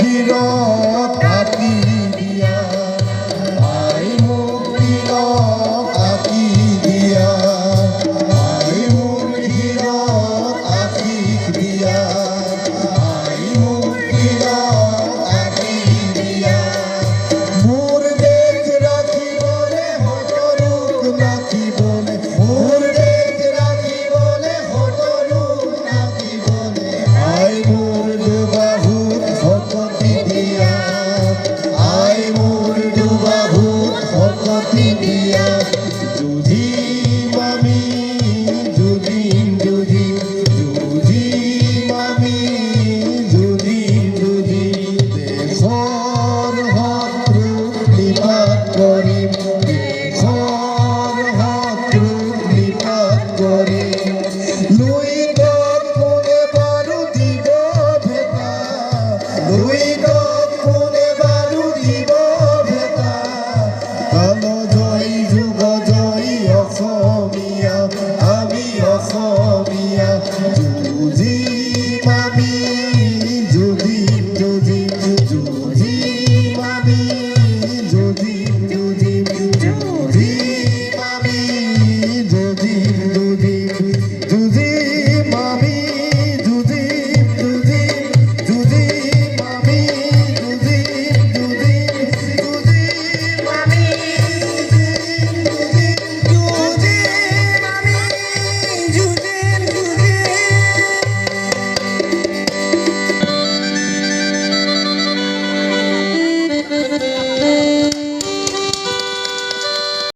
হিরক আঁকি দিয়া, আই মোর হিরক আঁকি দিয়া, আই মোর হিরক আঁকি দিয়া, আই মোর হিরক আঁকি দিয়া। মোর দেখ রাখি বলে হতরূপ নাকি বলে, মোর দেখ রাখি বলে হতরূপ নাকি বলে, আই মোর দুবাহু ভকতি দিয়া, আই মোর দুবাহু ভকতি দিয়া। যুধিম আমি যুধিম যুধিম যুধিম আমি যুধিম যুধিম, দেশর শত্রু নিপাত কৰিম, দেশর শত্রু নিপাত কৰিম। লুইতক কোনে বাৰু দিব ভেটা, লুইতক কোনে বাৰু দিব ভেটা। কাল জয়ী যুগ জয়ী অসমীয়া, আমি অসমীয়া। যুঁজিম আমি